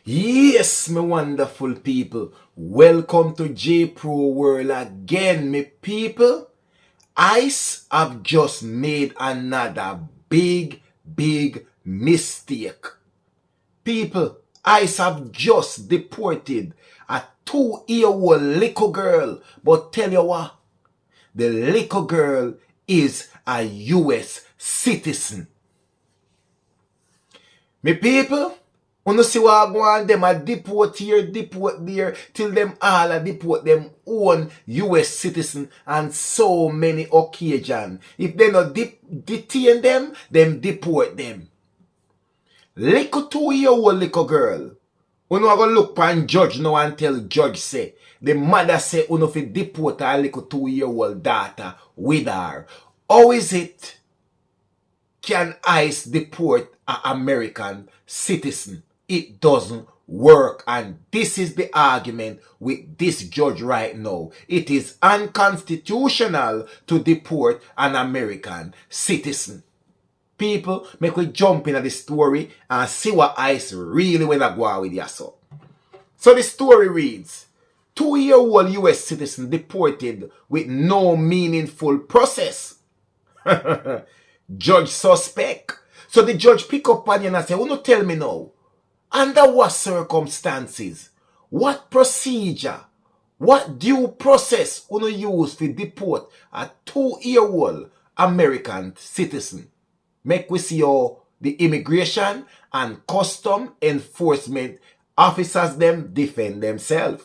Yes, my wonderful people. Welcome to JAYY-Pro World again, my people. ICE have just made another big mistake. People, ICE have just deported a 2-year-old little girl. But tell you what, the little girl is a US citizen. Me people, you see what go on, them a deport here, deport there, till them all a deport them own US citizen and so many occasion. If they not detain them deport them. Little 2-year-old little girl. You know, I go look pan judge now and tell judge say, the mother say, you know, fi deport her little 2-year-old daughter with her. How is it can ICE deport an American citizen? It doesn't work. And this is the argument with this judge right now. It is unconstitutional to deport an American citizen. People, make we jump into the story and see what ICE really wanna go on with you. So the story reads, 2-year-old US citizen deported with no meaningful process. Judge suspect. So the judge pick up on you and say, "Oh, tell me now, under what circumstances, what procedure, what due process you use to deport a 2-year-old American citizen?" Make we see how the immigration and custom enforcement officers them defend themselves.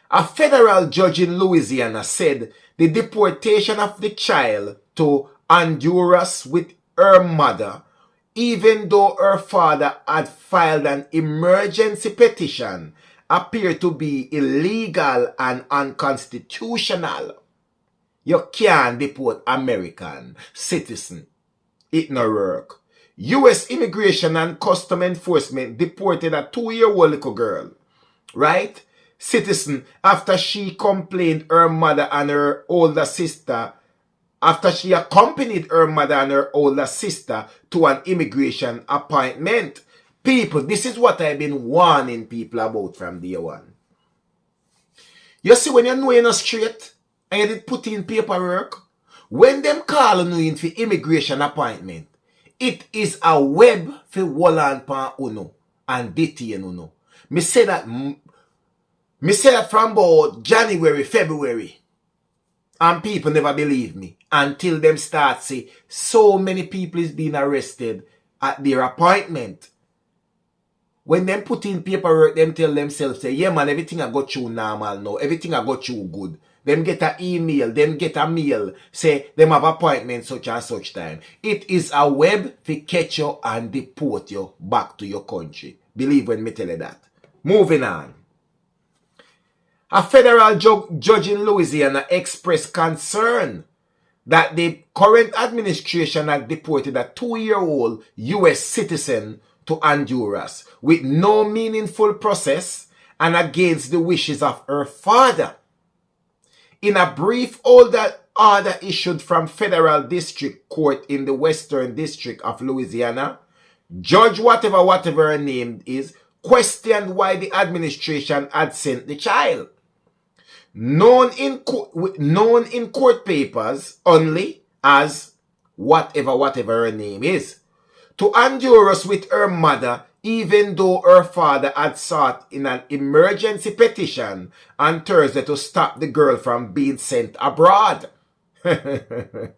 A federal judge in Louisiana said the deportation of the child to Honduras with her mother, even though her father had filed an emergency petition, appeared to be illegal and unconstitutional. You can't deport American citizen. It no work. U.S. Immigration and Custom Enforcement deported a 2-year-old little girl, right? Citizen, after she complained her mother and her older sister, after she accompanied her mother and her older sister to an immigration appointment. People, this is what I've been warning people about from day one. You see, when you know you're not straight and you did put in paperwork, when them call you in for immigration appointment, it is a web for Wallan pan uno and detain uno. Me say that from about January, February. And people never believe me until them start say so many people is being arrested at their appointment. When them put in paperwork, them tell themselves, say, yeah man, everything I got you normal now. Everything I got you good. Them get an email, them get a mail, say them have appointment such and such time. It is a web to catch you and deport you back to your country. Believe when me tell you that. Moving on. A federal judge in Louisiana expressed concern that the current administration had deported a 2-year-old U.S. citizen to Honduras with no meaningful process and against the wishes of her father. In a brief order issued from Federal District Court in the Western District of Louisiana, Judge whatever her name is, questioned why the administration had sent the child. Known in court papers only as whatever her name is, to Honduras with her mother, even though her father had sought in an emergency petition on Thursday to stop the girl from being sent abroad. The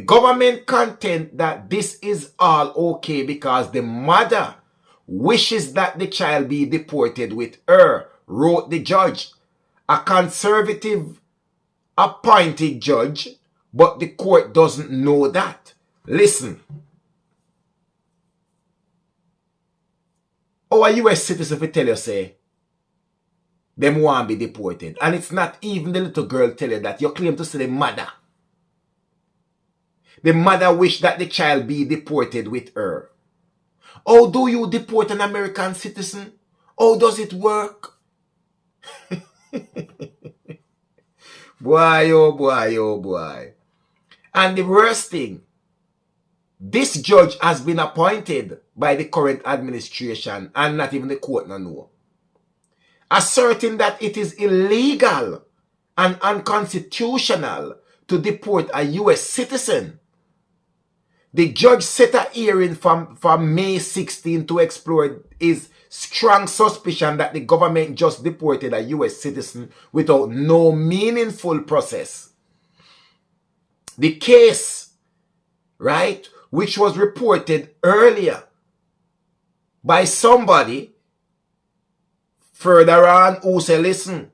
government contend that this is all okay because the mother wishes that the child be deported with her, wrote the judge. A conservative appointed judge, but the court doesn't know that. Listen. Our US citizen will tell you, say, them want to be deported. And it's not even the little girl tell you that. You claim to say the mother. The mother wish that the child be deported with her. How do you deport an American citizen? How does it work? Boy, oh boy, oh boy. And the worst thing, this judge has been appointed by the current administration and not even the court no know, asserting that it is illegal and unconstitutional to deport a U.S. citizen. The judge set a hearing from May 16 to explore his strong suspicion that the government just deported a U.S. citizen without no meaningful process. The case, right, which was reported earlier by somebody further on who say, listen,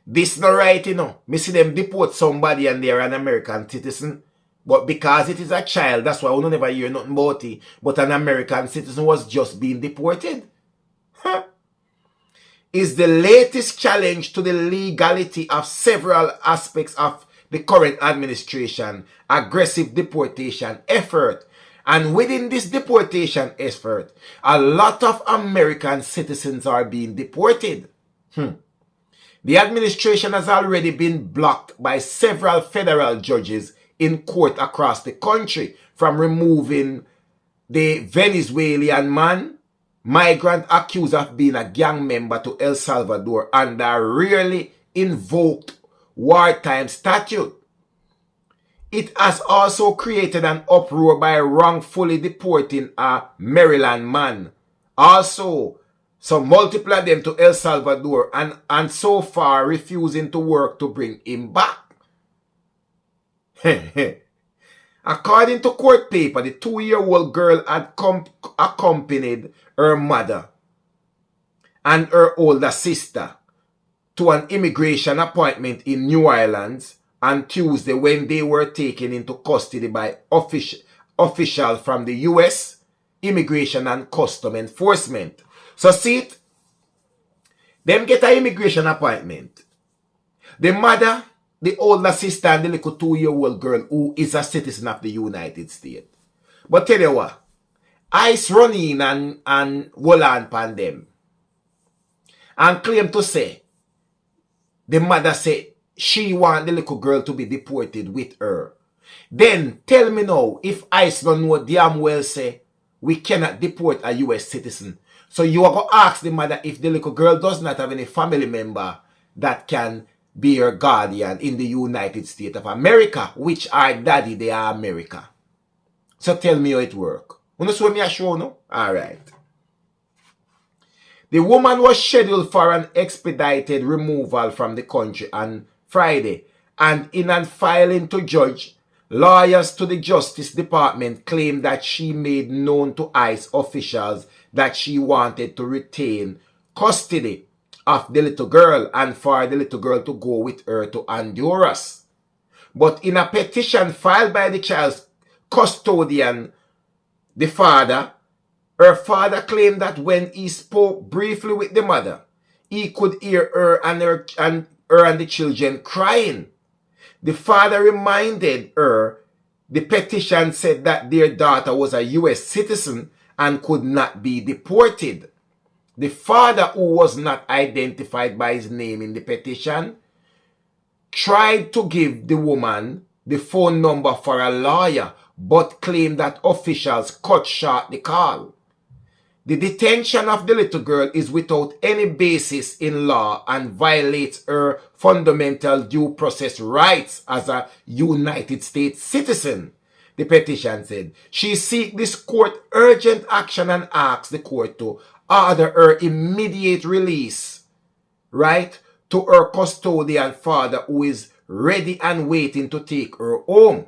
this not right, you know. Me see them deport somebody and they're an American citizen. But because it is a child, that's why we don't never hear nothing about it. But an American citizen was just being deported. Huh? Is the latest challenge to the legality of several aspects of the current administration aggressive deportation effort. And within this deportation effort, a lot of American citizens are being deported. The administration has already been blocked by several federal judges in court across the country from removing the Venezuelan migrant accused of being a gang member to El Salvador under a rarely invoked wartime statute. It has also created an uproar by wrongfully deporting a Maryland man. Also, some multiple of them to El Salvador and so far refusing to work to bring him back. According to court paper, the 2-year-old girl had accompanied her mother and her older sister to an immigration appointment in New Orleans on Tuesday when they were taken into custody by officials from the U.S. Immigration and Custom Enforcement. So see it? Them get an immigration appointment. The mother, the older sister, and the little 2-year-old girl who is a citizen of the United States. But tell you what, ICE run in and hold on pan them. And claim to say, the mother say she want the little girl to be deported with her. Then tell me now, if ICE don't know damn well say, we cannot deport a U.S. citizen. So you are going to ask the mother if the little girl does not have any family member that can be her guardian in the United States of America, which are daddy, they are America. So tell me how it work. You know what me a show no? Alright. The woman was scheduled for an expedited removal from the country on Friday, and in a filing to judge, lawyers to the Justice Department claimed that she made known to ICE officials that she wanted to retain custody of the little girl and for the little girl to go with her to Honduras. But in a petition filed by the child's custodian, her father claimed that when he spoke briefly with the mother, he could hear her and the children crying. The father reminded her the petition said that their daughter was a U.S. citizen and could not be deported. The father, who was not identified by his name in the petition, tried to give the woman the phone number for a lawyer, but claimed that officials cut short the call. The detention of the little girl is without any basis in law and violates her fundamental due process rights as a United States citizen, the petition said. She seeks this court urgent action and asks the court to order her immediate release, right, to her custodian father who is ready and waiting to take her home.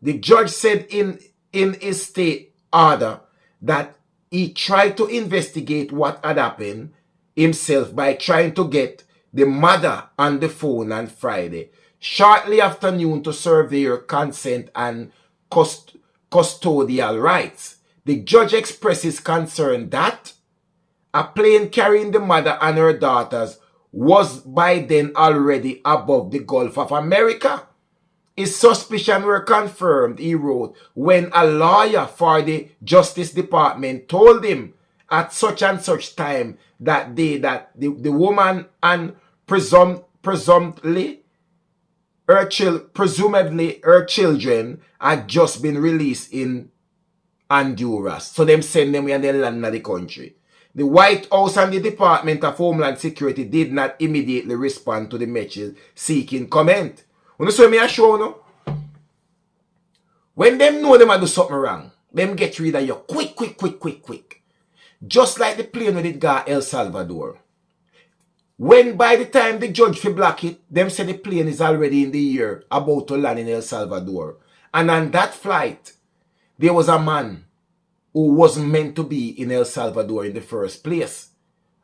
The judge said in his state order that he tried to investigate what had happened himself by trying to get the mother on the phone on Friday, shortly after noon, to survey her consent and custodial rights. The judge expresses concern that a plane carrying the mother and her daughters was by then already above the Gulf of America. His suspicions were confirmed, he wrote, when a lawyer for the Justice Department told him at such and such time that the woman and presumably her children had just been released in Honduras. So them send them and they land in the country. The White House and the Department of Homeland Security did not immediately respond to the message seeking comment. You know, so me I show no? When them know them a do something wrong, them get rid of you quick. Just like the plane when it got El Salvador. When by the time the judge fi block it, them say the plane is already in the air about to land in El Salvador. And on that flight, there was a man who wasn't meant to be in El Salvador in the first place.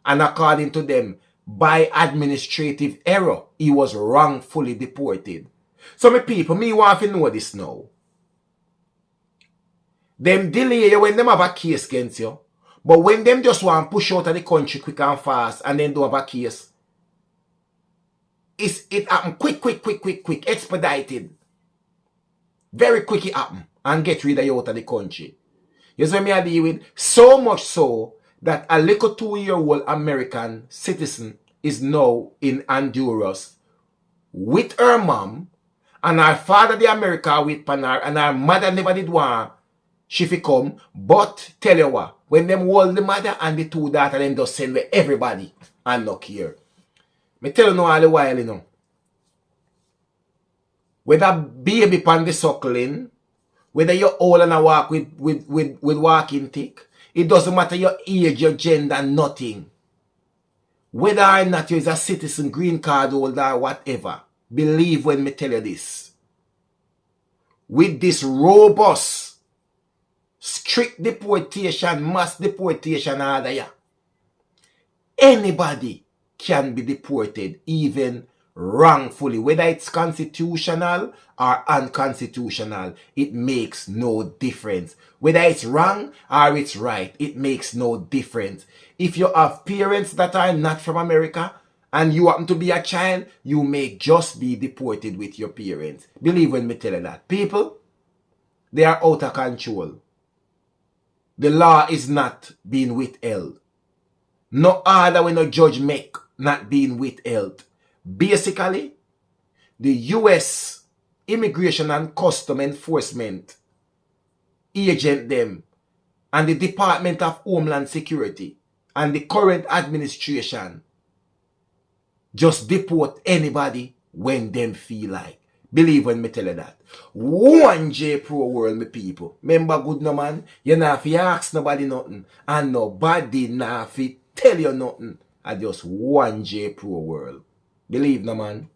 And according to them, by administrative error, he was wrongfully deported. So my people, me want to know this now. Them delay you when them have a case against you. But when them just want to push out of the country quick and fast and then do have a case, it happen quick, expedited. Very quick it happen and get rid of you out of the country. You see what I deal with? So much so that a little 2-year-old American citizen is now in Honduras with her mom, and her father the America with Panar, and her mother never did want she fi come. But tell you what, when them hold the mother and the 2 daughters, them just send with everybody and look here. Me tell you now all the while, you know. Whether baby pan the suckling, whether you're old and a walk with walking tick, it doesn't matter your age, your gender, nothing. Whether or not you're a citizen, green card holder, whatever, believe when me tell you this. With this robust, strict deportation, mass deportation order, yeah, anybody can be deported, even wrongfully. Whether it's constitutional or unconstitutional, it makes no difference. Whether it's wrong or it's right, it makes no difference. If you have parents that are not from America and you happen to be a child, you may just be deported with your parents. Believe when me tell you that. People, they are out of control. The law is not being withheld. No order when a judge make not being withheld. Basically, the U.S. Immigration and Custom Enforcement agent them and the Department of Homeland Security and the current administration just deport anybody when them feel like. Believe when me tell you that. One JAYY-PRO world, me people. Remember good no man, you not fi ask nobody nothing. And nobody not fi tell you nothing. I just one JAYY-PRO world. Believe no man.